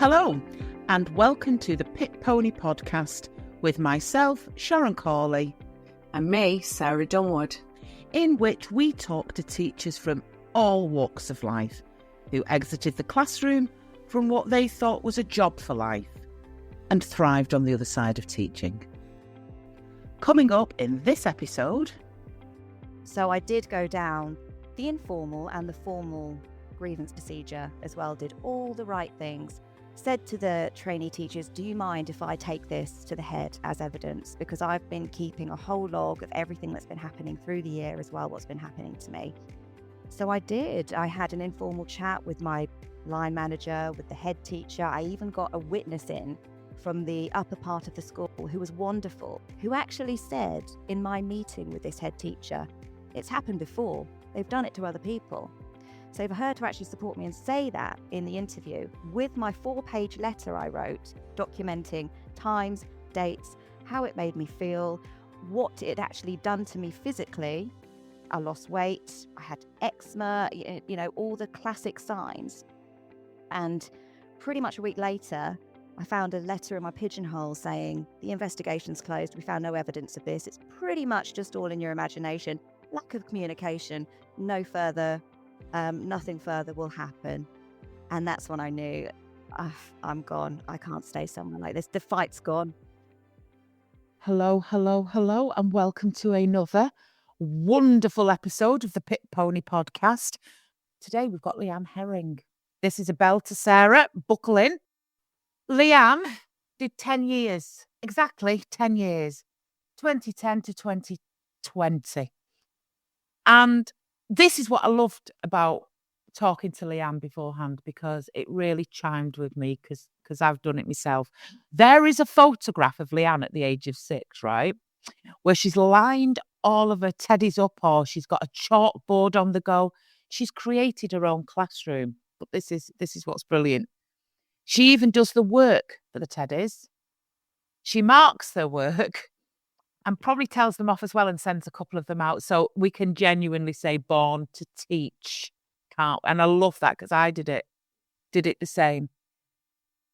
Hello, and welcome to the Pit Pony podcast with myself, Sharon Cawley, and me, Sarah Dunwood, in which we talk to teachers from all walks of life who exited the classroom from what they thought was a job for life and thrived on the other side of teaching. Coming up in this episode... So I did go down the informal and the formal grievance procedure as well, did all the right things. Said to the trainee teachers, do you mind if I take this to the head as evidence? Because I've been keeping a whole log of everything that's been happening through the year as well, what's been happening to me. So I did. I had an informal chat with my line manager, with the head teacher. I even got a witness in from the upper part of the school who was wonderful, who actually said in my meeting with this head teacher, it's happened before. They've done it to other people. So for her to actually support me and say that in the interview with my 4-page letter I wrote, documenting times, dates, how it made me feel, what it had actually done to me physically. I lost weight, I had eczema, all the classic signs. And pretty much a week later, I found a letter in my pigeonhole saying, the investigation's closed, we found no evidence of this. It's pretty much just all in your imagination. Lack of communication, nothing further will happen. And that's when I knew, I'm gone. I can't stay somewhere like this. The fight's gone. Hello, and welcome to another wonderful episode of the Pit Pony podcast. Today we've got Leanne Herring. This is a bell to Sarah. Buckle in. Leanne did 10 years, exactly 10 years, 2010 to 2020. And this is what I loved about talking to Leanne beforehand, because it really chimed with me because I've done it myself. There is a photograph of Leanne at the age of 6, right, where she's lined all of her teddies up, or she's got a chalkboard on the go. She's created her own classroom. But this is what's brilliant. She even does the work for the teddies. She marks their work and probably tells them off as well and sends a couple of them out. So we can genuinely say born to teach. And I love that because I did it the same.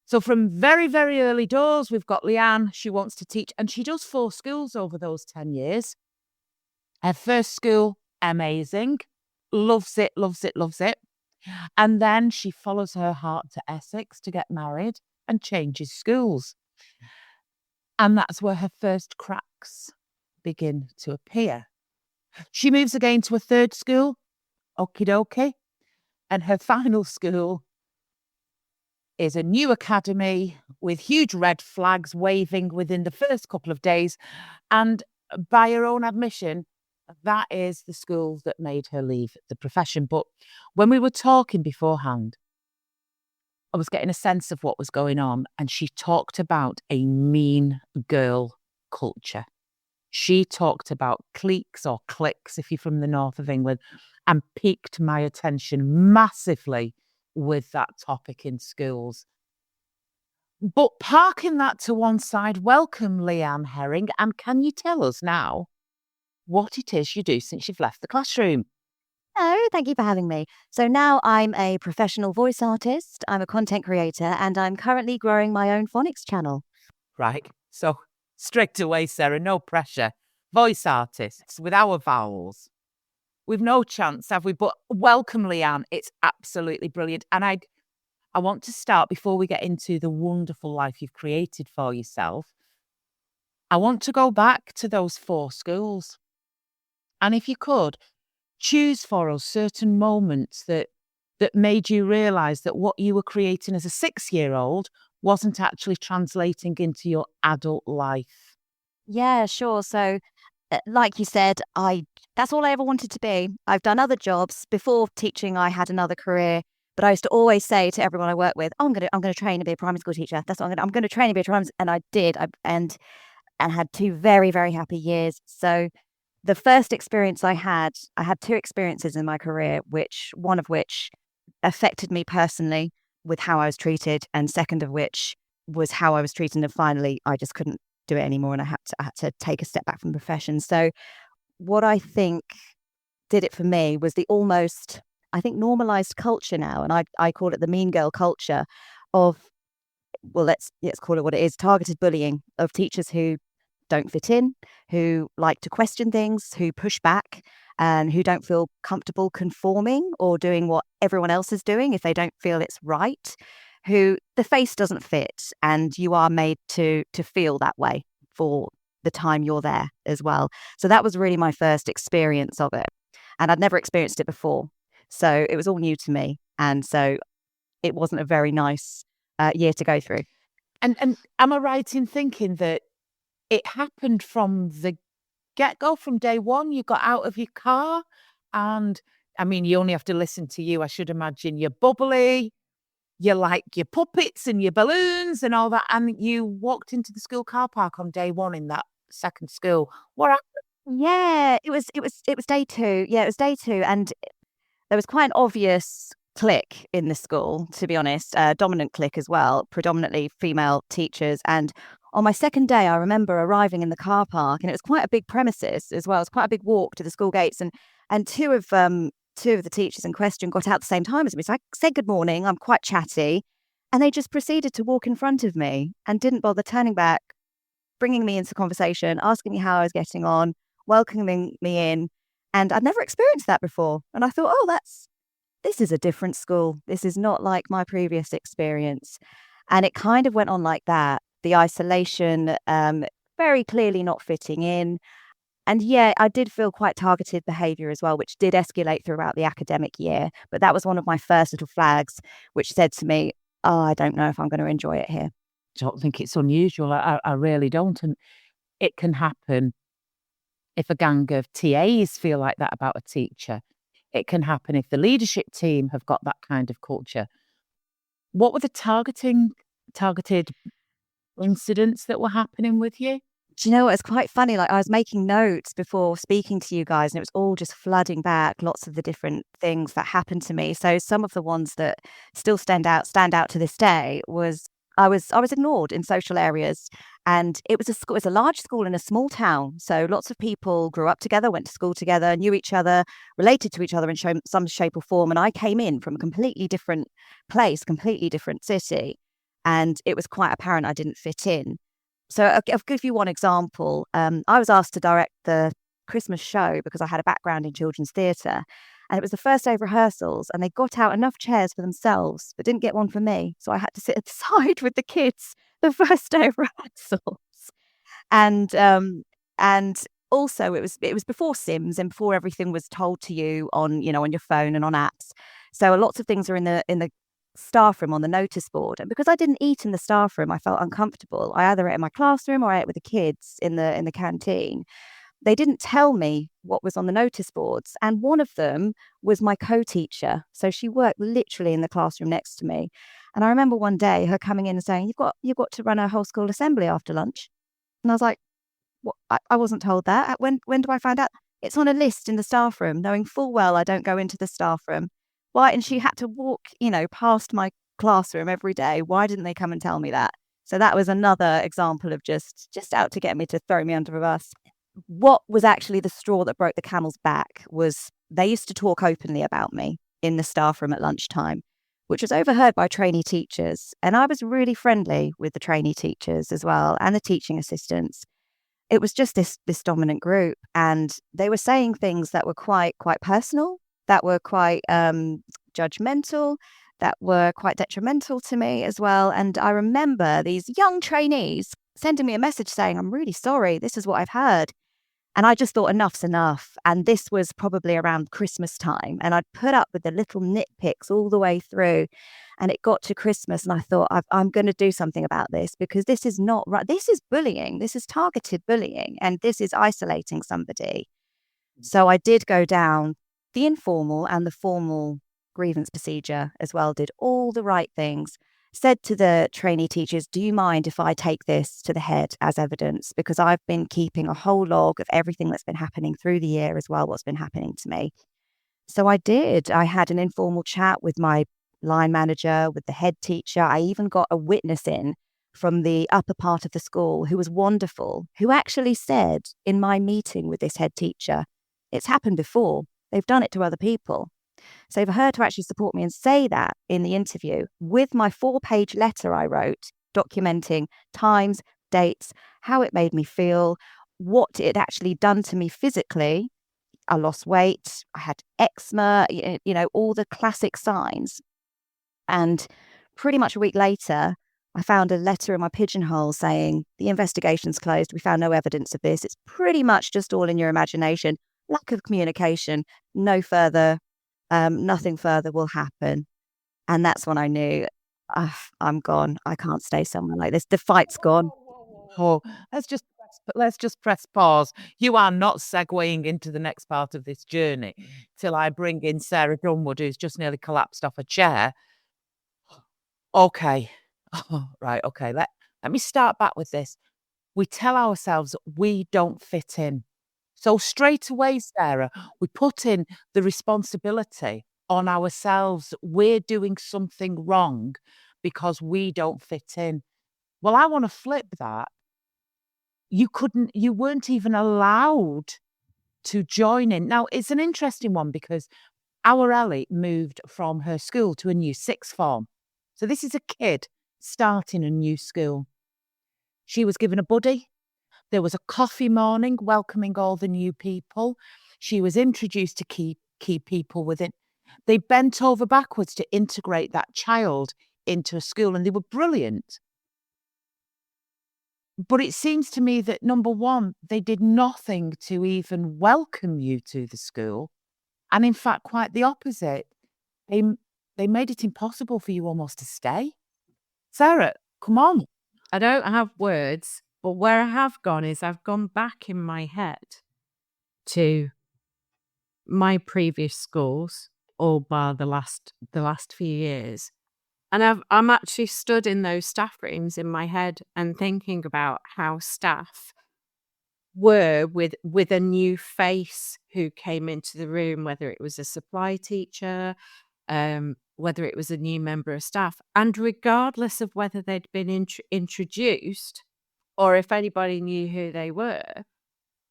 So from very, very early doors, we've got Leanne. She wants to teach, and she does 4 schools over those 10 years. Her first school, amazing. Loves it. And then she follows her heart to Essex to get married and changes schools. And that's where her first cracks begin to appear. She moves again to a 3rd school, okie dokie. And her final school is a new academy with huge red flags waving within the first couple of days. And by her own admission, that is the school that made her leave the profession. But when we were talking beforehand, I was getting a sense of what was going on, and she talked about a mean girl culture. She talked about cliques or cliques, if you're from the north of England, and piqued my attention massively with that topic in schools. But parking that to one side, welcome Leanne Herring, and can you tell us now what it is you do since you've left the classroom? Oh, thank you for having me. So now I'm a professional voice artist, I'm a content creator, and I'm currently growing my own phonics channel. Right. So straight away, Sarah, no pressure. Voice artists with our vowels. We've no chance, have we? But welcome, Leanne. It's absolutely brilliant. And I want to start, before we get into the wonderful life you've created for yourself, I want to go back to those 4 schools. And if you could, choose for us certain moments that made you realise that what you were creating as a 6-year-old wasn't actually translating into your adult life. Yeah, sure. So like you said, that's all I ever wanted to be. I've done other jobs. Before teaching, I had another career. But I used to always say to everyone I work with, I'm going to train to be a primary school teacher. That's what I'm going to train to be a primary. And I did. And had 2 very, very happy years. So the first experience I had 2 experiences in my career, one of which affected me personally with how I was treated, and second of which was how I was treated. And finally, I just couldn't do it anymore, and I had to take a step back from the profession. So what I think did it for me was the almost, I think, normalized culture now, and I call it the mean girl culture, of well, let's call it what it is, targeted bullying of teachers who don't fit in, who like to question things, who push back, and who don't feel comfortable conforming or doing what everyone else is doing if they don't feel it's right, who the face doesn't fit, and you are made to feel that way for the time you're there as well. So that was really my first experience of it. And I'd never experienced it before. So it was all new to me. And so it wasn't a very nice year to go through. And am I right in thinking that it happened from the get-go, from day one? You got out of your car and, I mean, you only have to listen to you. I should imagine you're bubbly, you like your puppets and your balloons and all that. And you walked into the school car park on day one in that second school. What happened? Yeah, it was day two. Yeah, it was day two. And there was quite an obvious clique in the school, to be honest, dominant clique as well, predominantly female teachers. And on my second day, I remember arriving in the car park, and it was quite a big premises as well. It was quite a big walk to the school gates, and two of the teachers in question got out at the same time as me. So I said good morning. I'm quite chatty, and they just proceeded to walk in front of me and didn't bother turning back, bringing me into conversation, asking me how I was getting on, welcoming me in. And I'd never experienced that before. And I thought, oh, this is a different school. This is not like my previous experience. And it kind of went on like that. The isolation, very clearly not fitting in. And yeah, I did feel quite targeted behaviour as well, which did escalate throughout the academic year. But that was one of my first little flags, which said to me, oh, I don't know if I'm going to enjoy it here. I don't think it's unusual. I really don't. And it can happen if a gang of TAs feel like that about a teacher. It can happen if the leadership team have got that kind of culture. What were the targeted incidents that were happening with you? Do you know what? It's quite funny. Like, I was making notes before speaking to you guys, and it was all just flooding back, lots of the different things that happened to me. So some of the ones that still stand out to this day was I was ignored in social areas, and it was a large school in a small town. So lots of people grew up together, went to school together, knew each other, related to each other in some shape or form. And I came in from a completely different place, completely different city, and it was quite apparent I didn't fit in. So I'll give you one example. I was asked to direct the Christmas show because I had a background in children's theatre. And it was the first day of rehearsals, and they got out enough chairs for themselves, but didn't get one for me. So I had to sit at the side with the kids the first day of rehearsals. And also it was before Sims and before everything was told to you on your phone and on apps. So lots of things are in the staff room on the notice board. And because I didn't eat in the staff room, I felt uncomfortable. I either ate in my classroom or I ate with the kids in the canteen. They didn't tell me what was on the notice boards. And one of them was my co-teacher. So she worked literally in the classroom next to me. And I remember one day her coming in and saying, you've got to run a whole school assembly after lunch. And I was like, what? I wasn't told that. When do I find out? It's on a list in the staff room, knowing full well I don't go into the staff room. Why? And she had to walk, past my classroom every day. Why didn't they come and tell me that? So that was another example of just out to get me, to throw me under a bus. What was actually the straw that broke the camel's back was they used to talk openly about me in the staff room at lunchtime, which was overheard by trainee teachers. And I was really friendly with the trainee teachers as well and the teaching assistants. It was just this dominant group, and they were saying things that were quite personal, that were quite judgmental, that were quite detrimental to me as well. And I remember these young trainees sending me a message saying, I'm really sorry, this is what I've heard. And I just thought enough's enough. And this was probably around Christmas time. And I'd put up with the little nitpicks all the way through. And it got to Christmas and I thought, I'm going to do something about this, because this is not right. This is bullying. This is targeted bullying. And this is isolating somebody. So I did go down the informal and the formal grievance procedure as well, did all the right things. Said to the trainee teachers, do you mind if I take this to the head as evidence? Because I've been keeping a whole log of everything that's been happening through the year as well, what's been happening to me. So I did. I had an informal chat with my line manager, with the head teacher. I even got a witness in from the upper part of the school who was wonderful, who actually said in my meeting with this head teacher, it's happened before. They've done it to other people. So for her to actually support me and say that in the interview with my 4-page letter I wrote documenting times, dates, how it made me feel, what it actually done to me physically. I lost weight, I had eczema, all the classic signs. And pretty much a week later, I found a letter in my pigeonhole saying, the investigation's closed. We found no evidence of this. It's pretty much just all in your imagination. Lack of communication, no further, nothing further will happen. And that's when I knew, I'm gone. I can't stay somewhere like this. The fight's gone. Oh, let's just press pause. You are not segueing into the next part of this journey till I bring in Sarah Dunwood, who's just nearly collapsed off a chair. Okay. Oh, right. Okay. Let me start back with this. We tell ourselves we don't fit in. So straight away, Sarah, we put in the responsibility on ourselves. We're doing something wrong because we don't fit in. Well, I want to flip that. You weren't even allowed to join in. Now, it's an interesting one because our Ellie moved from her school to a new sixth form. So this is a kid starting a new school. She was given a buddy. There was a coffee morning welcoming all the new people. She was introduced to key people within. They bent over backwards to integrate that child into a school, and they were brilliant. But it seems to me that, number one, they did nothing to even welcome you to the school. And in fact, quite the opposite. They made it impossible for you almost to stay. Sarah, come on. I don't have words, but where I have gone is I've gone back in my head to my previous schools, all bar the last few years. And I'm actually stood in those staff rooms in my head and thinking about how staff were with a new face who came into the room, whether it was a supply teacher, whether it was a new member of staff, and regardless of whether they'd been introduced or if anybody knew who they were,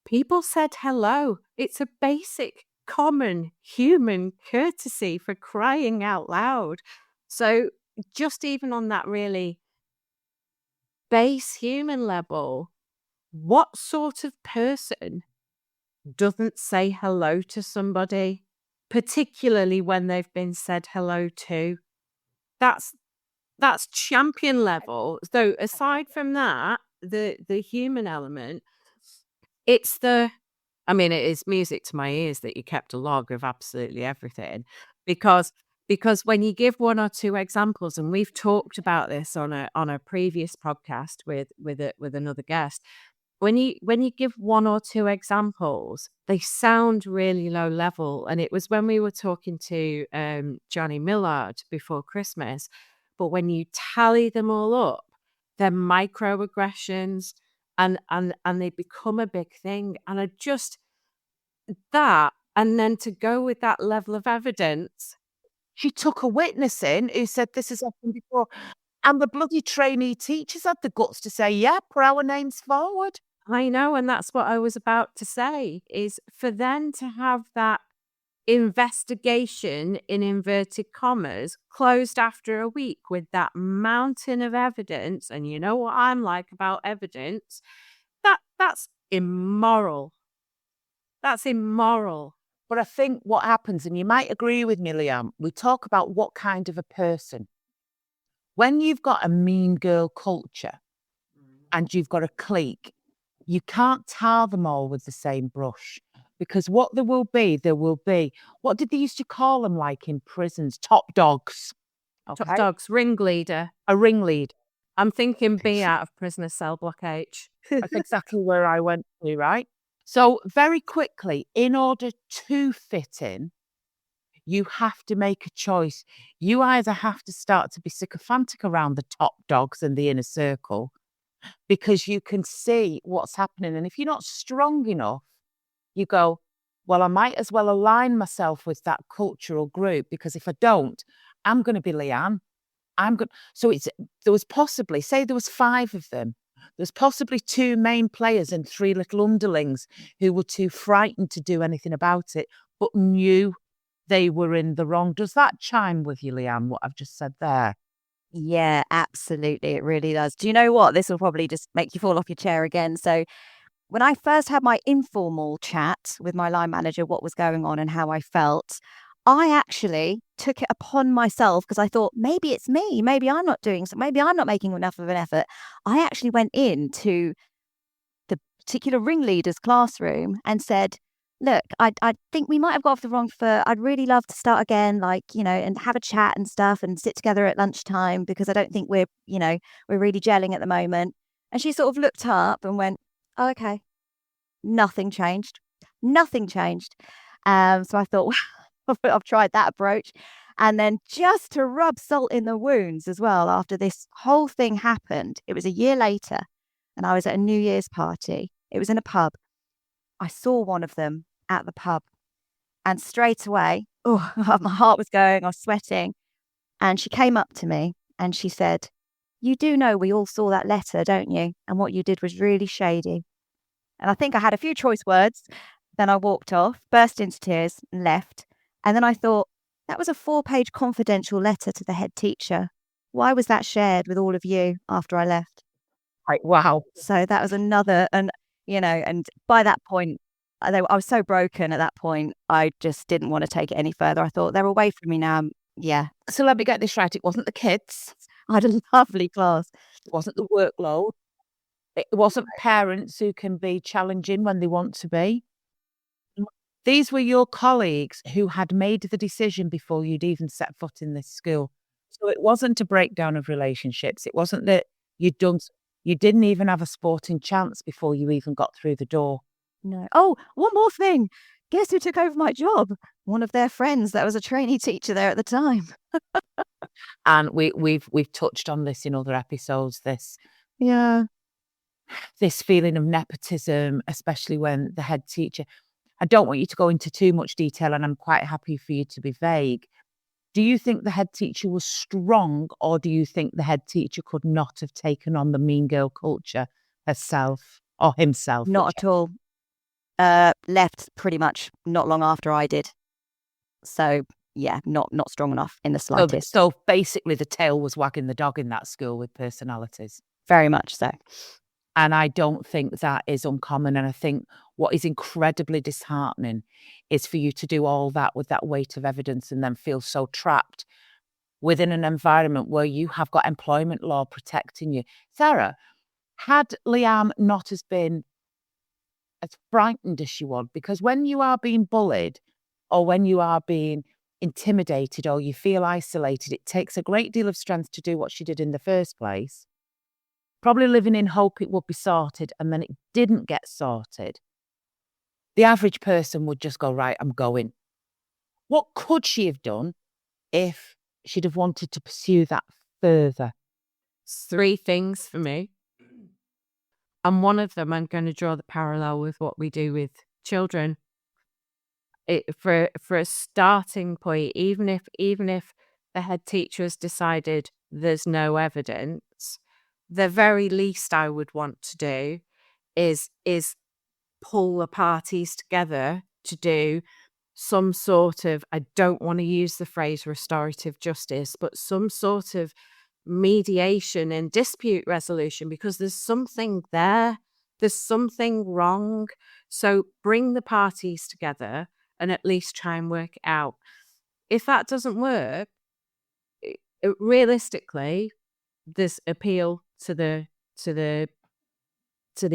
people said hello. It's a basic, common human courtesy, for crying out loud. So just even on that really base human level, what sort of person doesn't say hello to somebody, particularly when they've been said hello to? That's champion level. So aside from that, the human element, it is music to my ears that you kept a log of absolutely everything, because when you give one or two examples, and we've talked about this on a previous podcast with another guest, when you give one or two examples, they sound really low level. And it was when we were talking to Johnny Millard before Christmas, but when you tally them all up, they're microaggressions, and they become a big thing. And I just that, and then to go with that level of evidence. She took a witness in who said this has happened before. And the bloody trainee teachers had the guts to say, yeah, put our names forward. I know, and that's what I was about to say, is for them to have that investigation, in inverted commas, closed after a week with that mountain of evidence. And you know what I'm like about evidence, that's immoral. That's immoral. But I think what happens, and you might agree with me, Leanne, we talk about what kind of a person. When you've got a mean girl culture and you've got a clique, you can't tar them all with the same brush, because what there will be, what did they used to call them, like in prisons? Top dogs. Okay. Top dogs, ringleader. A ringleader. I'm thinking B out of Prisoner Cell Block H. That's exactly where I went to, right? So very quickly, in order to fit in, you have to make a choice. You either have to start to be sycophantic around the top dogs and the inner circle, because you can see what's happening. And if you're not strong enough, you go, well, I might as well align myself with that cultural group, because if I don't, I'm going to be Leanne. So there was possibly, say there was 5 of them. There's possibly 2 main players and 3 little underlings who were too frightened to do anything about it, but knew they were in the wrong. Does that chime with you, Leanne, what I've just said there? Yeah, absolutely. It really does. Do you know what? This will probably just make you fall off your chair again. So, when I first had my informal chat with my line manager, what was going on and how I felt, I actually took it upon myself because I thought maybe it's me. Maybe I'm not doing so. Maybe I'm not making enough of an effort. I actually went into the particular ringleader's classroom and said, look, I think we might have got off the wrong foot. I'd really love to start again, like, and have a chat and stuff and sit together at lunchtime because I don't think we're really gelling at the moment. And she sort of looked up and went, oh, okay. Nothing changed. Nothing changed. So I thought, well, I've tried that approach. And then just to rub salt in the wounds as well, after this whole thing happened, it was a year later and I was at a New Year's party. It was in a pub. I saw one of them at the pub and straight away, oh, my heart was going, I was sweating. And she came up to me and she said, you do know we all saw that letter, don't you? And what you did was really shady. And I think I had a few choice words. Then I walked off, burst into tears and left. And then I thought, that was a 4-page confidential letter to the head teacher. Why was that shared with all of you after I left? Like, wow. So that was another, and by that point, I was so broken at that point, I just didn't want to take it any further. I thought, they're away from me now. Yeah. So let me get this right. It wasn't the kids. I had a lovely class. It wasn't the workload. It wasn't parents who can be challenging when they want to be. These were your colleagues who had made the decision before you'd even set foot in this school. So it wasn't a breakdown of relationships. It wasn't that you didn't even have a sporting chance before you even got through the door. No. Oh, one more thing. Guess who took over my job? One of their friends that was a trainee teacher there at the time. And we've touched on this in other episodes, this feeling of nepotism, especially when the head teacher. I don't want you to go into too much detail, and I'm quite happy for you to be vague. Do you think the head teacher was strong, or do you think the head teacher could not have taken on the mean girl culture herself or himself? Not at all. Left pretty much not long after I did. So yeah, not strong enough in the slightest. So basically the tail was wagging the dog in that school with personalities. Very much so. And I don't think that is uncommon. And I think what is incredibly disheartening is for you to do all that with that weight of evidence and then feel so trapped within an environment where you have got employment law protecting you. Sarah, had Leanne not as been as frightened as she was, because when you are being bullied or when you are being intimidated or you feel isolated, it takes a great deal of strength to do what she did in the first place. Probably living in hope it would be sorted, and then it didn't get sorted. The average person would just go, right, I'm going. What could she have done if she'd have wanted to pursue that further? 3 things for me. And one of them, I'm going to draw the parallel with what we do with children. For a starting point, even if the head teacher has decided there's no evidence, the very least I would want to do is pull the parties together to do some sort of, I don't want to use the phrase restorative justice, but some sort of mediation and dispute resolution, because there's something there. There's something wrong. So bring the parties together and at least try and work it out. If that doesn't work, realistically, this appeal to the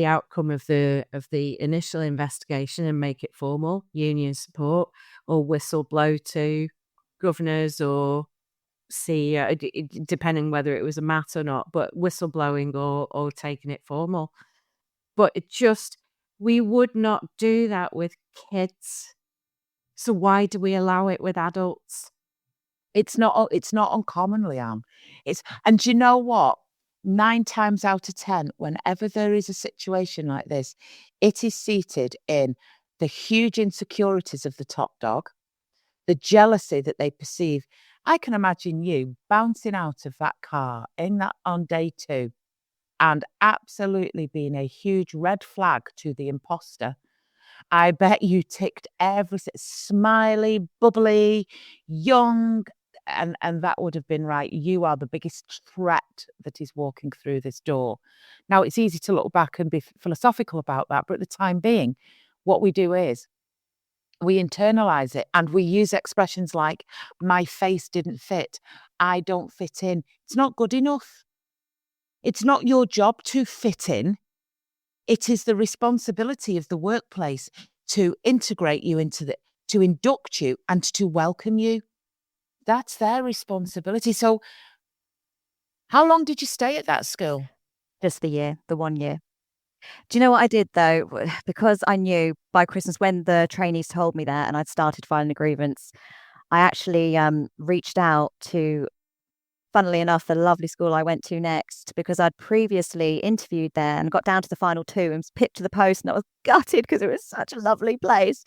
outcome of the initial investigation and make it formal, union support, or whistle blow to governors or CEO, depending whether it was a mat or not, but whistleblowing or taking it formal. But we would not do that with kids. So why do we allow it with adults? It's not uncommon, Leanne. And do you know what? 9 times out of 10, whenever there is a situation like this, it is seated in the huge insecurities of the top dog, the jealousy that they perceive. I can imagine you bouncing out of that car on day 2 and absolutely being a huge red flag to the imposter. I bet you ticked everything, smiley, bubbly, young, and that would have been right. You are the biggest threat that is walking through this door. Now, it's easy to look back and be philosophical about that, but at the time being, what we do is we internalize it and we use expressions like, my face didn't fit, I don't fit in. It's not good enough. It's not your job to fit in. It is the responsibility of the workplace to integrate you to induct you and to welcome you. That's their responsibility. So how long did you stay at that school? Just the 1 year. Do you know what I did though? Because I knew by Christmas when the trainees told me that and I'd started filing a grievance, I actually reached out to, funnily enough, the lovely school I went to next, because I'd previously interviewed there and got down to the final 2 and was pipped to the post, and I was gutted because it was such a lovely place.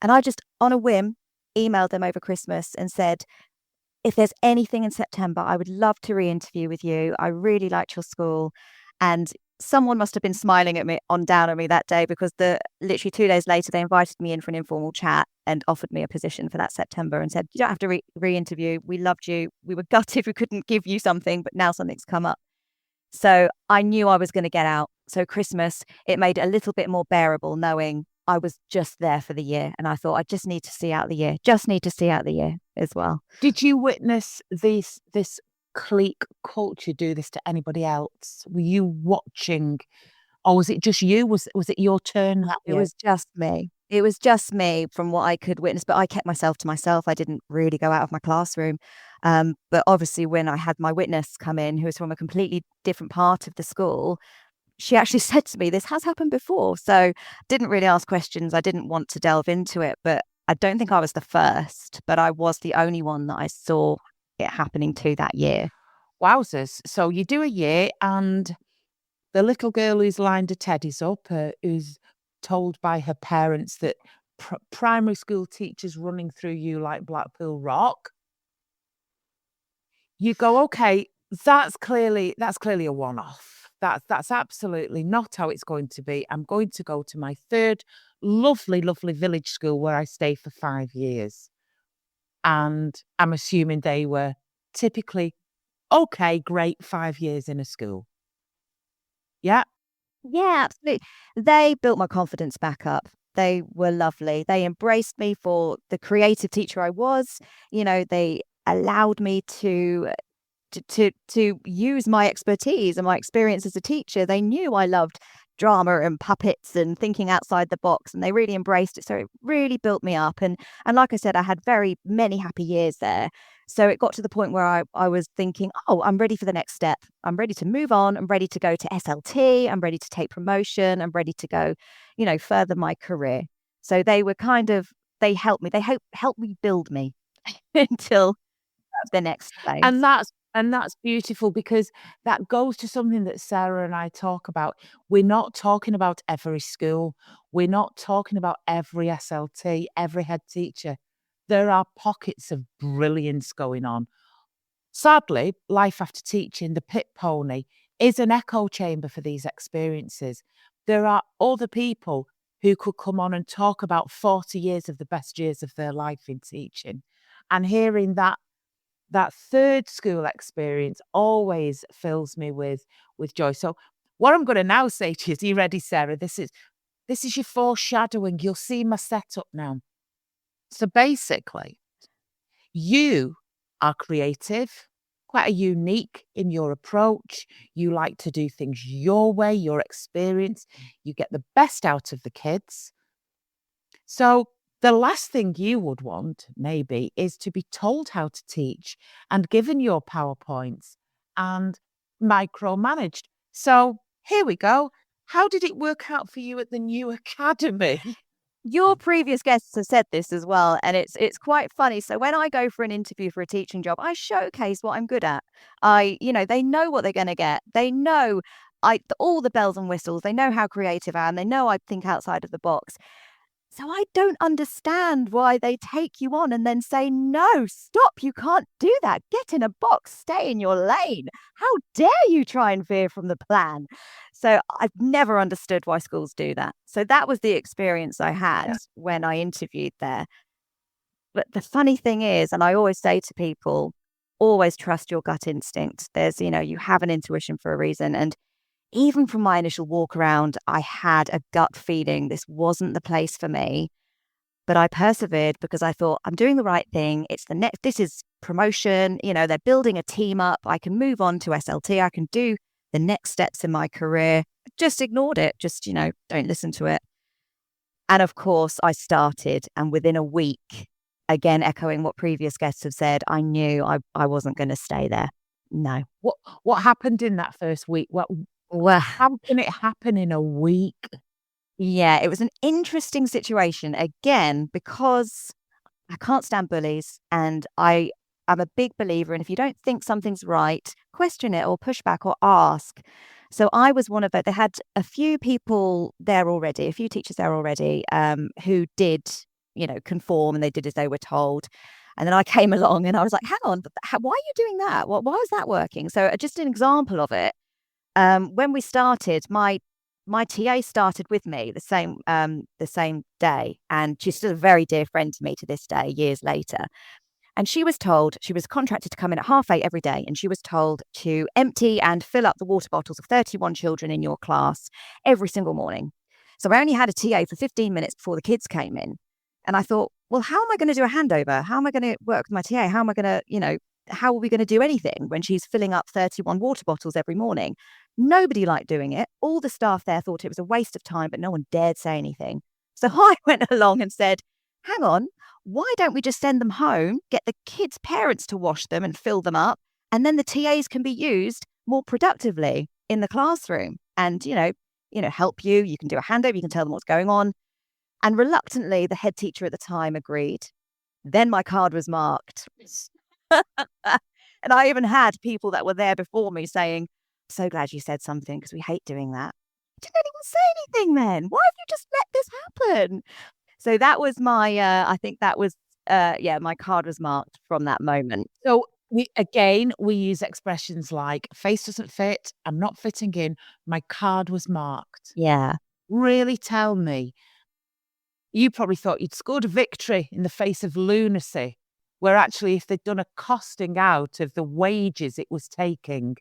And I just, on a whim, emailed them over Christmas and said, if there's anything in September, I would love to re-interview with you. I really liked your school. And someone must have been smiling at me down at me that day, because literally 2 days later, they invited me in for an informal chat and offered me a position for that September and said, you don't have to re-interview. We loved you. We were gutted we couldn't give you something, but now something's come up. So I knew I was going to get out. So Christmas, it made it a little bit more bearable knowing I was just there for the year. And I thought, I just need to see out the year as well. Did you witness this clique culture do this to anybody else? Were you watching, or was it just you? Was it your turn? It was just me. It was just me from what I could witness, but I kept myself to myself. I didn't really go out of my classroom. But obviously when I had my witness come in, who was from a completely different part of the school, she actually said to me, this has happened before. So didn't really ask questions. I didn't want to delve into it, but I don't think I was the first, but I was the only one that I saw it happening to that year. Wowzers. So you do a year and the little girl who's lined her teddies up, who's told by her parents that primary school teachers running through you like Blackpool Rock. You go, okay, that's clearly a one-off. That's absolutely not how it's going to be. I'm going to go to my third lovely, lovely village school where I stayed for 5 years. And I'm assuming they were typically, okay, great 5 years in a school. Yeah. Yeah, absolutely. They built my confidence back up. They were lovely. They embraced me for the creative teacher I was. You know, they allowed me to use my expertise and my experience as a teacher. They knew I loved drama and puppets and thinking outside the box, and they really embraced it. So it really built me up. And like I said, I had very many happy years there. So it got to the point where I was thinking, oh, I'm ready for the next step. I'm ready to move on. I'm ready to go to SLT. I'm ready to take promotion. I'm ready to go, further my career. So they were they helped me. They helped me build me until the next phase. And that's beautiful, because that goes to something that Sarah and I talk about. We're not talking about every school. We're not talking about every SLT, every head teacher. There are pockets of brilliance going on. Sadly, Life After Teaching, the Pit Pony, is an echo chamber for these experiences. There are other people who could come on and talk about 40 years of the best years of their life in teaching. And hearing that third school experience always fills me with joy. So what I'm going to now say to you, are you ready, Sarah? This is your foreshadowing. You'll see my setup now. So basically, you are creative, quite unique in your approach. You like to do things your way, your experience. You get the best out of the kids. So the last thing you would want, maybe, is to be told how to teach and given your PowerPoints and micromanaged. So here we go. How did it work out for you at the new academy? Your previous guests have said this as well, and it's quite funny. So when I go for an interview for a teaching job, I showcase what I'm good at. They know what they're going to get. They know all the bells and whistles. They know how creative I am. They know I think outside of the box. So I don't understand why they take you on and then say, no, stop, you can't do that. Get in a box, stay in your lane. How dare you try and veer from the plan? So I've never understood why schools do that. So that was the experience I had when I interviewed there. But the funny thing is, and I always say to people, always trust your gut instinct. There's, you have an intuition for a reason. And even from my initial walk around, I had a gut feeling this wasn't the place for me. But I persevered because I thought, I'm doing the right thing. It's the next, this is promotion. They're building a team up. I can move on to SLT. I can do the next steps in my career. Just ignored it. Just, don't listen to it. And of course, I started. And within a week, again, echoing what previous guests have said, I knew I wasn't going to stay there. No. What happened in that first week? Well, how can it happen in a week? Yeah, it was an interesting situation, again, because I can't stand bullies, and I'm a big believer in if you don't think something's right, question it or push back or ask. So I was one of it. They had a few people there already, a few teachers there already, who did, conform, and they did as they were told. And then I came along and I was like, hang on, why are you doing that? Why is that working? So just an example of it. When we started, my TA started with me the same day, and she's still a very dear friend to me to this day, years later. And she was contracted to come in at 8:30 every day, and she was told to empty and fill up the water bottles of 31 children in your class every single morning. So I only had a TA for 15 minutes before the kids came in. And I thought, well, how am I going to do a handover? How am I going to work with my TA? How am I going to, how are we going to do anything when she's filling up 31 water bottles every morning? Nobody liked doing it. All the staff there thought it was a waste of time, but no one dared say anything. So I went along and said, hang on, why don't we just send them home, get the kids' parents to wash them and fill them up, and then the TAs can be used more productively in the classroom and, help you. You can do a handover, you can tell them what's going on. And reluctantly, the head teacher at the time agreed. Then my card was marked. And I even had people that were there before me saying, so glad you said something because we hate doing that. Didn't anyone say anything then? Why have you just let this happen? So that was my, I think that was, my card was marked from that moment. So we use expressions like face doesn't fit, I'm not fitting in, my card was marked. Yeah. Really tell me. You probably thought you'd scored a victory in the face of lunacy, where actually if they'd done a costing out of the wages it was taking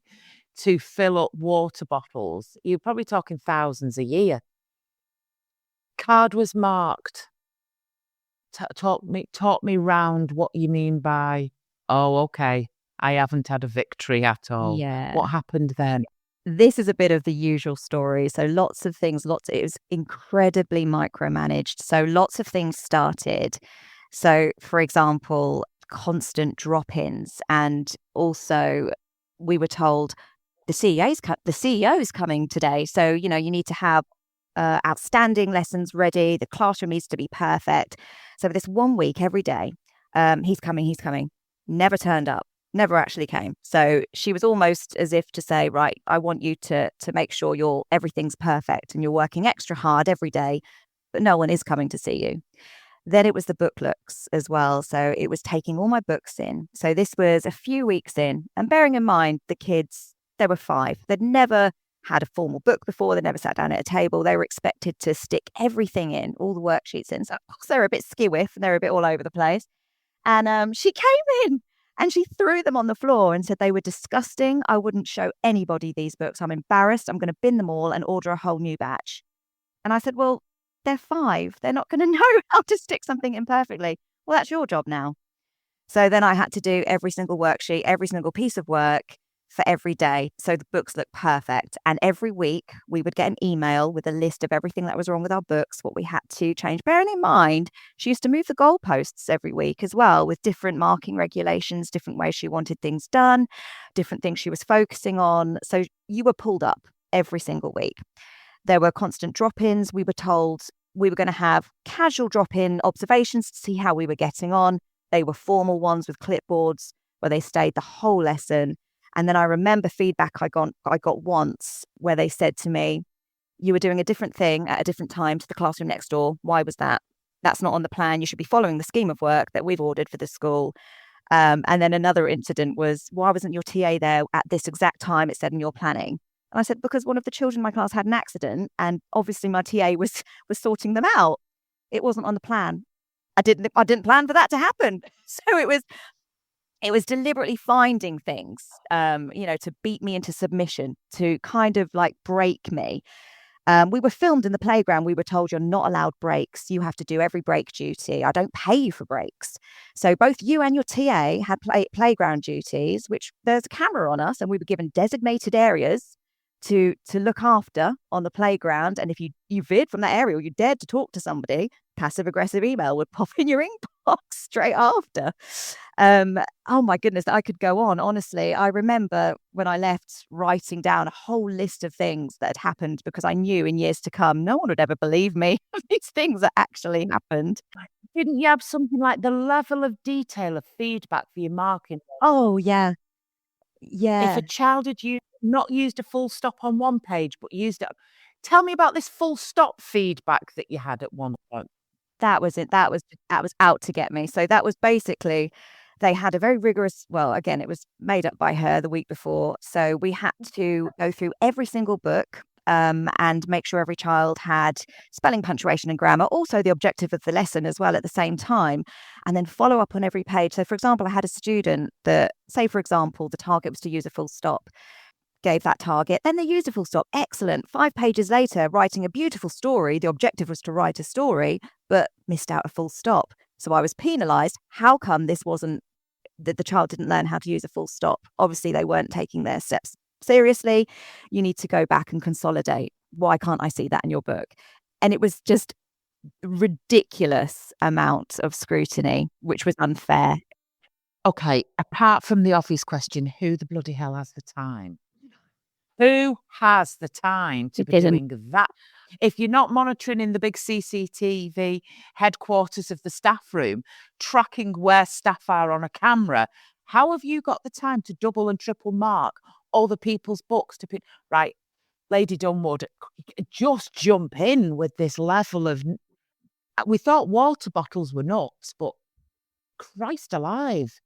to fill up water bottles, you're probably talking thousands a year. Card was marked. Talk me round what you mean by, oh, okay, I haven't had a victory at all. Yeah. What happened then? This is a bit of the usual story. So lots of things, it was incredibly micromanaged. So lots of things started. So for example, constant drop-ins. And also we were told the CEO is coming today. So, you need to have outstanding lessons ready. The classroom needs to be perfect. So for this 1 week, every day, he's coming, never turned up. Never actually came. So she was almost as if to say, right, I want you to make sure everything's perfect and you're working extra hard every day, but no one is coming to see you. Then it was the booklets as well. So it was taking all my books in. So this was a few weeks in, and bearing in mind the kids, there were 5. They'd never had a formal book before. They'd never sat down at a table. They were expected to stick everything in, all the worksheets in. So of course they're a bit skewiff and they're a bit all over the place. And she came in. And she threw them on the floor and said they were disgusting. I wouldn't show anybody these books. I'm embarrassed. I'm going to bin them all and order a whole new batch. And I said, well, they're 5. They're not going to know how to stick something in perfectly. Well, that's your job now. So then I had to do every single worksheet, every single piece of work for every day. So the books look perfect. And every week we would get an email with a list of everything that was wrong with our books, what we had to change. Bearing in mind, she used to move the goalposts every week as well, with different marking regulations, different ways she wanted things done, different things she was focusing on. So you were pulled up every single week. There were constant drop-ins. We were told we were going to have casual drop-in observations to see how we were getting on. They were formal ones with clipboards where they stayed the whole lesson. And then I remember feedback I got once where they said to me, you were doing a different thing at a different time to the classroom next door. Why was that? That's not on the plan. You should be following the scheme of work that we've ordered for the school. And then another incident was, why wasn't your TA there at this exact time it said in your planning? And I said, because one of the children in my class had an accident and obviously my TA was sorting them out. It wasn't on the plan. I didn't plan for that to happen. So It was deliberately finding things, to beat me into submission, to kind of like break me. We were filmed in the playground. We were told you're not allowed breaks. You have to do every break duty. I don't pay you for breaks. So both you and your TA had playground duties, which there's a camera on us, and we were given designated areas to look after on the playground. And if you veered from that area or you dared to talk to somebody, passive aggressive email would pop in your inbox straight after. Oh my goodness, I could go on. Honestly, I remember when I left writing down a whole list of things that had happened, because I knew in years to come, no one would ever believe me of these things that actually happened. Didn't you have something like the level of detail of feedback for your marking? Oh, yeah. Yeah. If a child had not used a full stop on one page, but used it. Tell me about this full stop feedback that you had at one point. That was it. That was out to get me. So that was basically, they had a very rigorous, well, again, it was made up by her the week before. So we had to go through every single book and make sure every child had spelling, punctuation and grammar, also the objective of the lesson as well at the same time, and then follow up on every page. So for example, I had a student that, say for example, the target was to use a full stop, gave that target, then they used a full stop. Excellent. 5 pages later, writing a beautiful story. The objective was to write a story, but missed out a full stop. So I was penalised. How come this wasn't, that the child didn't learn how to use a full stop? Obviously, they weren't taking their steps seriously. You need to go back and consolidate. Why can't I see that in your book? And it was just ridiculous amount of scrutiny, which was unfair. Okay, apart from the obvious question, who the bloody hell has the time? Who has the time to be doing that? If you're not monitoring in the big CCTV headquarters of the staff room, tracking where staff are on a camera, how have you got the time to double and triple mark all the people's books to pick? Right, Lady Dunwood, just jump in with this level of. We thought water bottles were nuts, but Christ alive.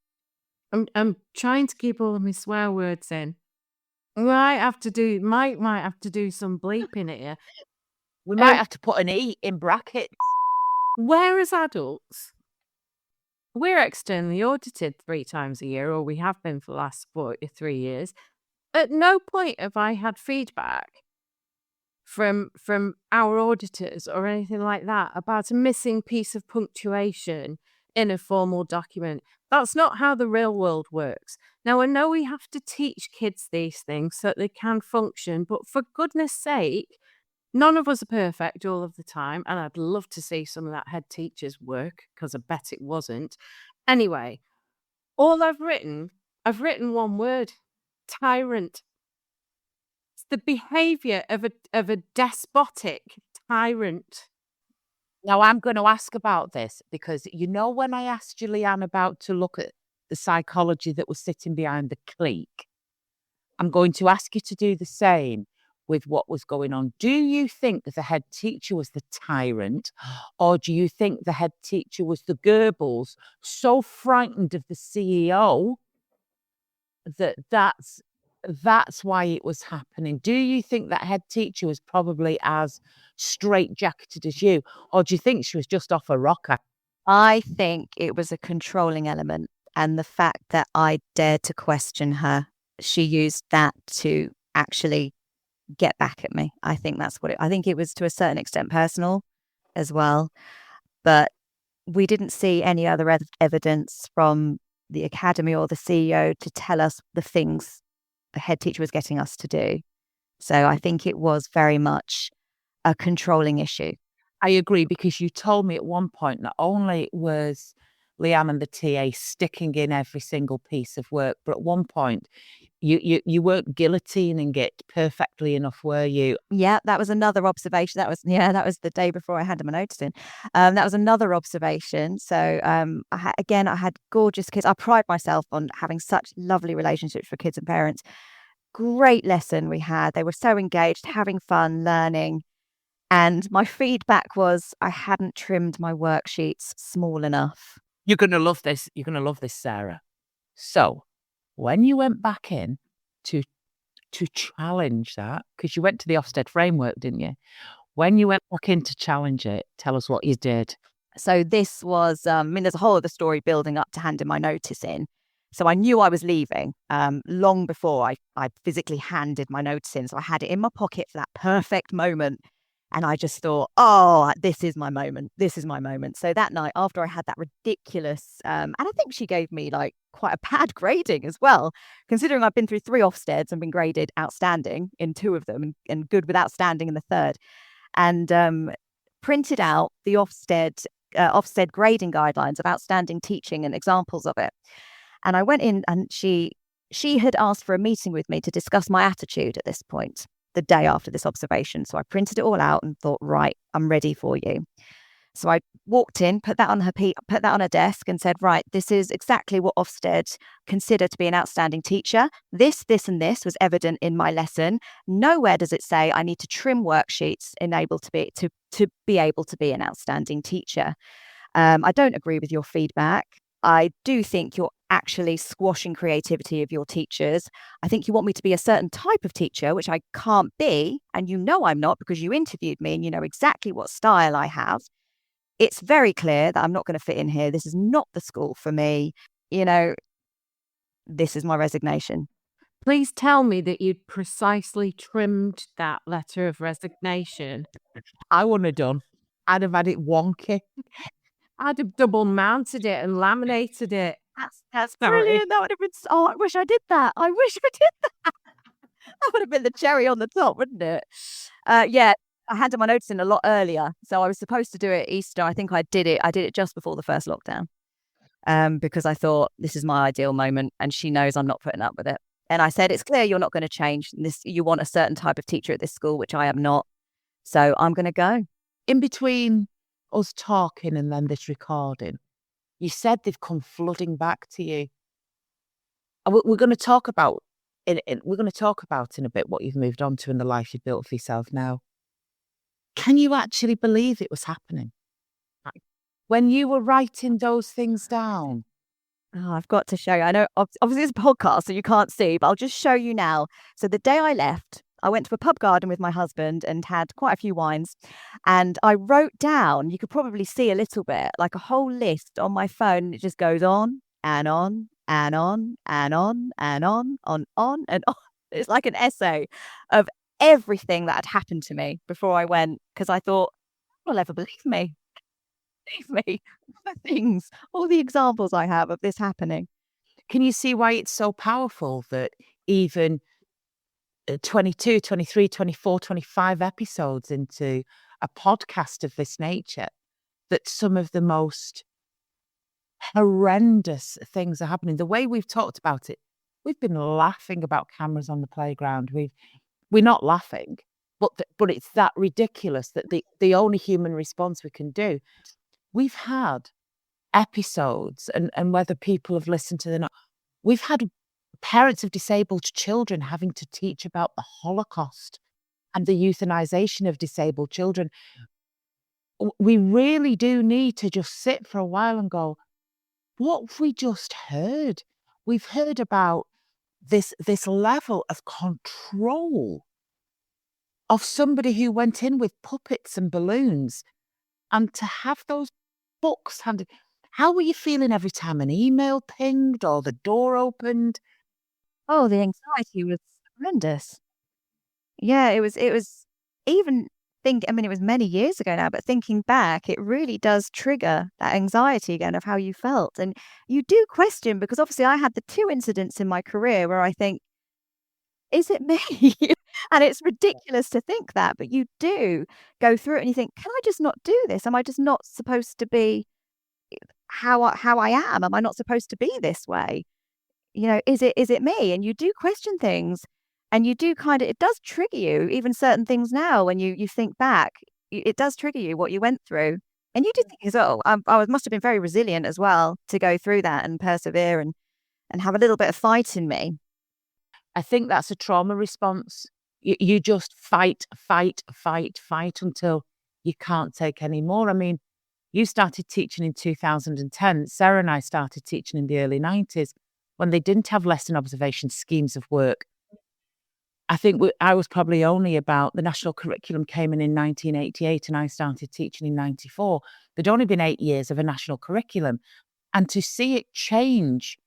I'm trying to keep all of my swear words in. Might have to do some bleeping here. We might have to put an E in brackets. Whereas adults, we're externally audited 3 times a year, or we have been for the last 3 years. At no point have I had feedback from our auditors or anything like that about a missing piece of punctuation in a formal document. That's not how the real world works. Now, I know we have to teach kids these things so that they can function, but for goodness sake, none of us are perfect all of the time, and I'd love to see some of that head teacher's work, because I bet it wasn't. Anyway, all I've written one word: tyrant. It's the behaviour of a despotic tyrant. Now, I'm going to ask about this because, when I asked you, Leanne, about to look at the psychology that was sitting behind the clique, I'm going to ask you to do the same with what was going on. Do you think the head teacher was the tyrant, or do you think the head teacher was the Goebbels, so frightened of the CEO that's why it was happening? Do you think that head teacher was probably as straight-jacketed as you, or do you think she was just off a rocker? I think it was a controlling element, and the fact that I dared to question her, she used that to actually get back at me. I think that's what I think it was, to a certain extent, personal as well. But we didn't see any other evidence from the academy or the CEO to tell us the things the head teacher was getting us to do. So I think it was very much a controlling issue. I agree, because you told me at one point not only was Leanne and the TA sticking in every single piece of work, but at one point you weren't guillotining it perfectly enough, were you? Yeah, that was another observation. That was the day before I handed my notice in. That was another observation. So I had gorgeous kids. I pride myself on having such lovely relationships with kids and parents. Great lesson we had. They were so engaged, having fun, learning. And my feedback was I hadn't trimmed my worksheets small enough. You're going to love this. You're going to love this, Sarah. So when you went back in to challenge that, because you went to the Ofsted framework, didn't you? When you went back in to challenge it, tell us what you did. So this was, there's a whole other story building up to handing my notice in. So I knew I was leaving long before I physically handed my notice in. So I had it in my pocket for that perfect moment. And I just thought, oh, this is my moment. This is my moment. So that night, after I had that ridiculous, and I think she gave me like quite a bad grading as well, considering I've been through 3 Ofsteds and been graded outstanding in 2 of them and good with outstanding in the 3rd. And printed out the Ofsted grading guidelines of outstanding teaching and examples of it. And I went in and she had asked for a meeting with me to discuss my attitude at this point, the day after this observation. So I printed it all out and thought, right, I'm ready for you. So I walked in, put that on her desk and said, right, this is exactly what Ofsted consider to be an outstanding teacher. This, and this was evident in my lesson. Nowhere does it say I need to trim worksheets to be able to be an outstanding teacher. I don't agree with your feedback. I do think you're actually squashing creativity of your teachers. I think you want me to be a certain type of teacher, which I can't be. And you know I'm not, because you interviewed me and you know exactly what style I have. It's very clear that I'm not going to fit in here. This is not the school for me. You know, this is my resignation. Please tell me that you'd precisely trimmed that letter of resignation. I wouldn't have done. I'd have had it wonky. I'd have double mounted it and laminated it. That's Sorry. brilliant. That would have been. Oh, I wish I did that. I wish I did that. That would have been the cherry on the top, wouldn't it? Yeah, I handed my notice in a lot earlier, so I was supposed to do it at Easter. I think I did it. I did it just before the first lockdown, because I thought this is my ideal moment, and she knows I'm not putting up with it. And I said, it's clear you're not going to change this. You want a certain type of teacher at this school, which I am not. So I'm going to go. In between us talking and then this recording, you said they've come flooding back to you. We're going to talk about in a bit what you've moved on to and the life you've built for yourself now. Can you actually believe it was happening? When you were writing those things down? Oh, I've got to show you. I know, obviously it's a podcast, so you can't see, but I'll just show you now. So the day I left, I went to a pub garden with my husband and had quite a few wines. And I wrote down, you could probably see a little bit, like a whole list on my phone. And it just goes on and on and on and on and on and on and on. It's like an essay of everything that had happened to me before I went, because I thought, no one will ever believe me. Believe me, the things, all the examples I have of this happening. Can you see why it's so powerful that even 22, 23, 24, 25 episodes into a podcast of this nature, that some of the most horrendous things are happening? The way we've talked about it, we've been laughing about cameras on the playground. We're not laughing, but it's that ridiculous that the only human response we can do. We've had episodes, and whether people have listened to them, we've had parents of disabled children having to teach about the Holocaust and the euthanization of disabled children. We really do need to just sit for a while and go, what have we just heard? We've heard about this level of control of somebody who went in with puppets and balloons, and to have those books handed. How were you feeling every time an email pinged or the door opened? Oh, the anxiety was horrendous. Yeah, it was even I mean, it was many years ago now, but thinking back, it really does trigger that anxiety again of how you felt. And you do question, because obviously I had the 2 incidents in my career where I think, is it me? And it's ridiculous to think that, but you do go through it and you think, can I just not do this? Am I just not supposed to be how I am? Am I not supposed to be this way? You know, is it me? And you do question things, and you do it does trigger you, even certain things now when you think back, it does trigger you what you went through. And you do think as well, I must have been very resilient as well to go through that and persevere and have a little bit of fight in me. I think that's a trauma response. You just fight until you can't take any more. I mean, you started teaching in 2010. Sarah and I started teaching in the early 90s when they didn't have lesson observation schemes of work. I think I was probably only about, the national curriculum came in 1988 and I started teaching in 94. There'd only been 8 years of a national curriculum. And to see it change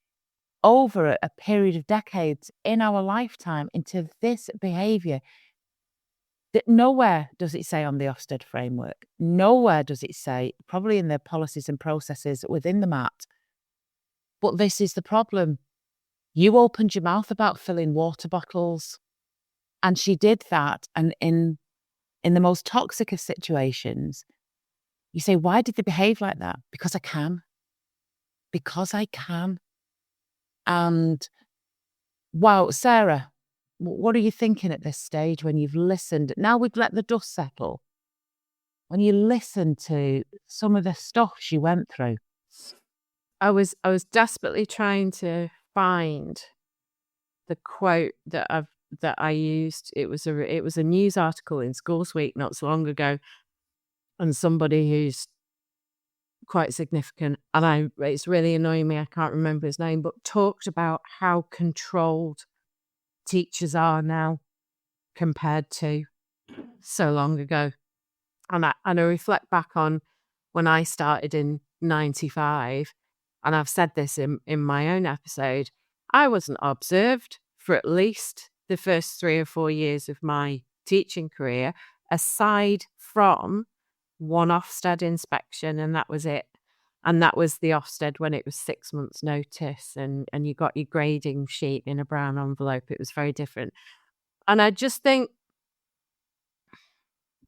over a period of decades in our lifetime into this behaviour that nowhere does it say on the Ofsted framework. Nowhere does it say, probably in the policies and processes within the MAT. But this is the problem. You opened your mouth about filling water bottles, and she did that. And in the most toxic of situations, you say, why did they behave like that? Because I can. Because I can. And wow, Sarah, what are you thinking at this stage when you've listened? Now we've let the dust settle. When you listen to some of the stuff she went through. I was desperately trying to find the quote that I used. It was a news article in Schools Week not so long ago, and somebody who's quite significant, and it's really annoying me, I can't remember his name, but talked about how controlled teachers are now compared to so long ago. And I reflect back on when I started in 95, and I've said this in my own episode, I wasn't observed for at least the first 3 or 4 years of my teaching career, aside from one Ofsted inspection, and that was it. And that was the Ofsted when it was 6 months notice, and you got your grading sheet in a brown envelope. It was very different. And I just think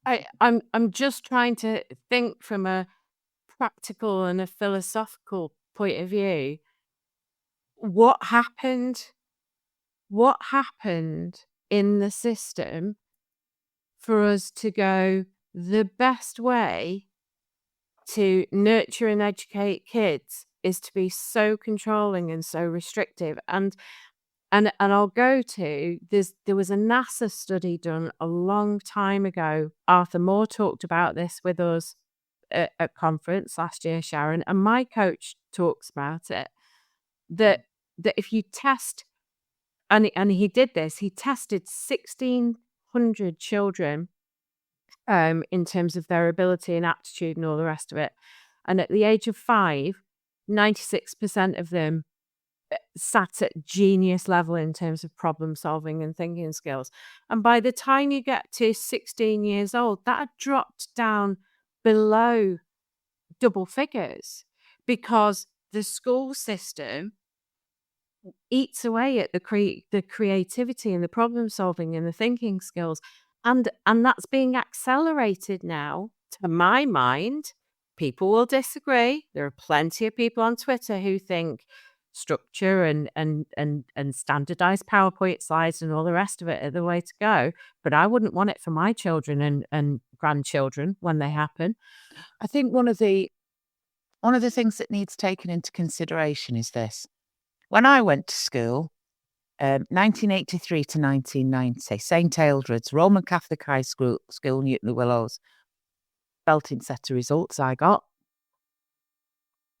I'm just trying to think from a practical and a philosophical point of view. What happened in the system for us to go, the best way to nurture and educate kids is to be so controlling and so restrictive? And I'll go to, there was a NASA study done a long time ago. Arthur Moore talked about this with us at conference last year, Sharon, and my coach talks about it, that if you test, and he did this, he tested 1,600 children in terms of their ability and aptitude and all the rest of it. And at the age of 5, 96% of them sat at genius level in terms of problem solving and thinking skills. And by the time you get to 16 years old, that had dropped down below double figures, because the school system eats away at the creativity and the problem solving and the thinking skills. And that's being accelerated now, to my mind. People will disagree. There are plenty of people on Twitter who think structure and standardized PowerPoint slides and all the rest of it are the way to go. But I wouldn't want it for my children and grandchildren when they happen. I think one of the things that needs taken into consideration is this. When I went to school, 1983 to 1990, St Eldred's, Roman Catholic High School, Newton the Willows, belting set of results I got.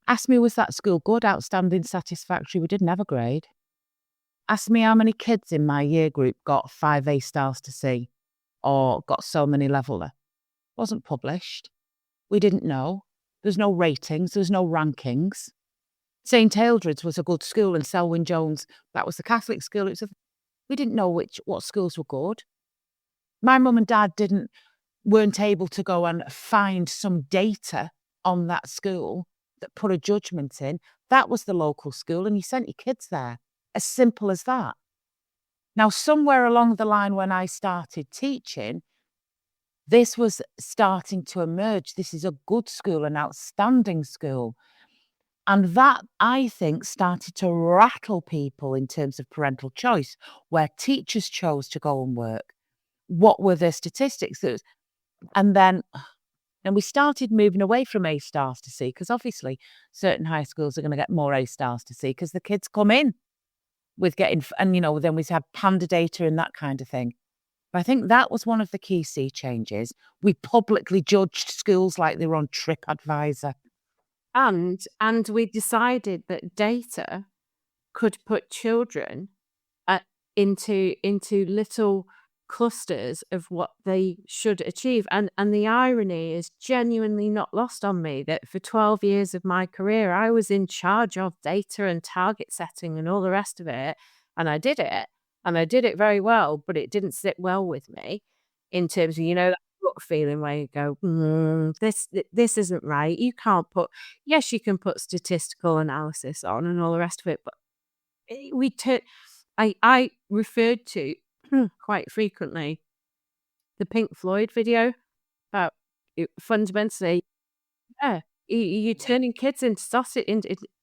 Ask me, was that school good, outstanding, satisfactory? We didn't have a grade. Ask me how many kids in my year group got 5 A stars to C or got so many leveller. Wasn't published. We didn't know. There's no ratings. There's no rankings. St Eldred's was a good school, and Selwyn Jones, that was the Catholic school. We didn't know what schools were good. My mum and dad weren't able to go and find some data on that school that put a judgment in. That was the local school, and you sent your kids there. As simple as that. Now, somewhere along the line when I started teaching, this was starting to emerge. This is a good school, an outstanding school. And that, I think, started to rattle people in terms of parental choice, where teachers chose to go and work. What were their statistics? And then we started moving away from A stars to C, because obviously certain high schools are going to get more A stars to C because the kids come in with getting, and then we have Panda data and that kind of thing. But I think that was one of the key sea changes. We publicly judged schools like they were on TripAdvisor. And we decided that data could put children into little clusters of what they should achieve. And the irony is genuinely not lost on me that for 12 years of my career, I was in charge of data and target setting and all the rest of it. And I did it. And I did it very well, but it didn't sit well with me in terms of, that gut feeling where you go, this isn't right. You can't yes, you can put statistical analysis on and all the rest of it, but I referred to quite frequently the Pink Floyd video about fundamentally, you're turning kids into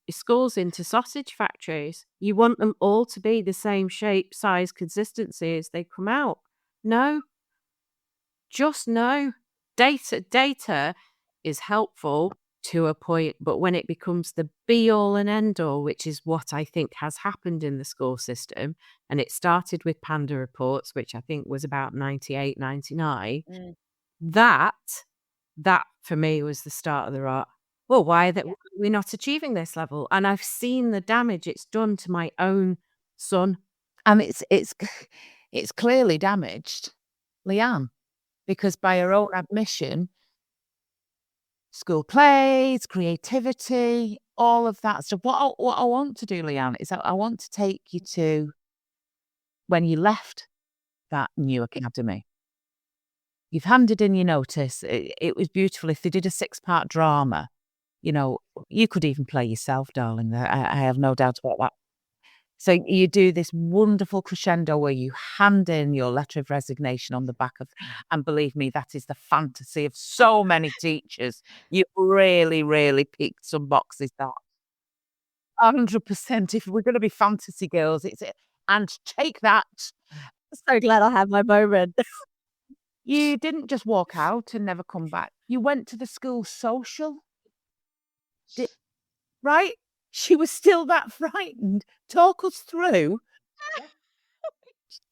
schools into sausage factories. You want them all to be the same shape, size, consistency as they come out. No, just no. Data is helpful to a point, but when it becomes the be all and end all, which is what I think has happened in the school system, and it started with Panda reports, which I think was about 98, 99, that for me was the start of the rot. Well, why are we not achieving this level? And I've seen the damage it's done to my own son. And it's clearly damaged Leanne, because by her own admission, school plays, creativity, all of that stuff. What I want to do, Leanne, is I want to take you to when you left that new academy. You've handed in your notice. It was beautiful. If they did a 6-part drama, you could even play yourself, darling. I have no doubt about that. So you do this wonderful crescendo where you hand in your letter of resignation on the back of, and believe me, that is the fantasy of so many teachers. You really, really picked some boxes that 100%. If we're going to be fantasy girls, it's it. And take that. So glad I had my moment. You didn't just walk out and never come back. You went to the school social. Right? She was still that frightened. Talk us through.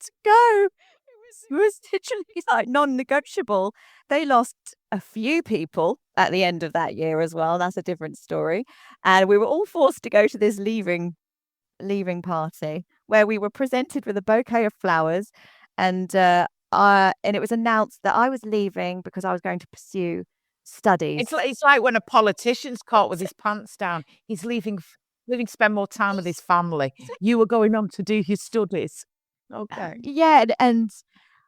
To go. It was literally like non-negotiable. They lost a few people at the end of that year as well. That's a different story. And we were all forced to go to this leaving party where we were presented with a bouquet of flowers, and it was announced that I was leaving because I was going to pursue studies. It's like when a politician's caught with his pants down. He's leaving to spend more time with his family. You were going on to do your studies. Okay. Yeah, and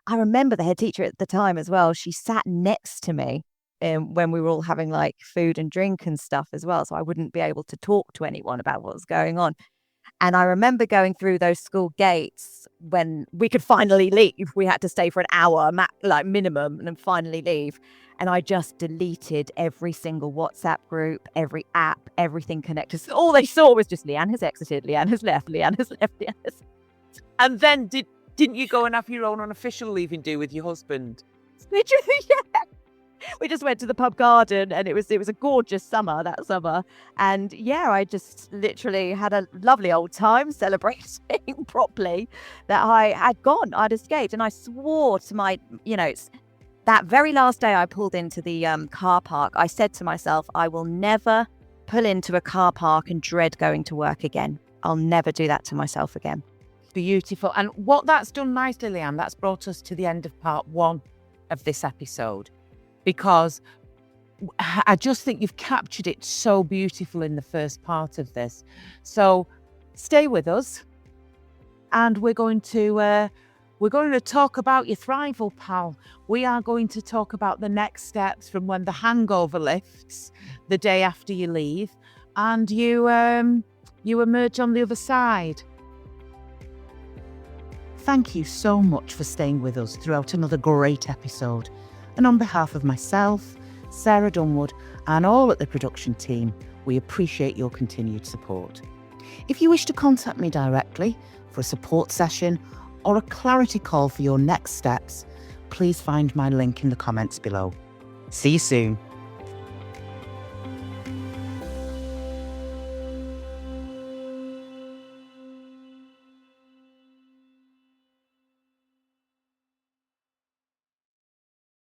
I remember the head teacher at the time as well. She sat next to me when we were all having like food and drink and stuff as well, so I wouldn't be able to talk to anyone about what was going on. And I remember going through those school gates when we could finally leave. We had to stay for an hour, minimum, and then finally leave. And I just deleted every single WhatsApp group, every app, everything connected. So all they saw was just Leanne has exited, Leanne has left, Leanne has left, Leanne has left. And then didn't you go and have your own unofficial leaving do with your husband? Literally, yeah. We just went to the pub garden, and it was a gorgeous summer that summer. And yeah, I just literally had a lovely old time celebrating properly that I'd escaped. And I swore to my, that very last day I pulled into the car park, I said to myself, I will never pull into a car park and dread going to work again. I'll never do that to myself again. Beautiful. And what that's done nicely, Leanne, that's brought us to the end of part 1 of this episode, because I just think you've captured it so beautiful in the first part of this. So stay with us, and we're going to talk about your thrival, pal. We are going to talk about the next steps from when the hangover lifts the day after you leave, and you emerge on the other side. Thank you so much for staying with us throughout another great episode. And on behalf of myself, Sarah Dunwood, and all at the production team, we appreciate your continued support. If you wish to contact me directly for a support session or a clarity call for your next steps, please find my link in the comments below. See you soon.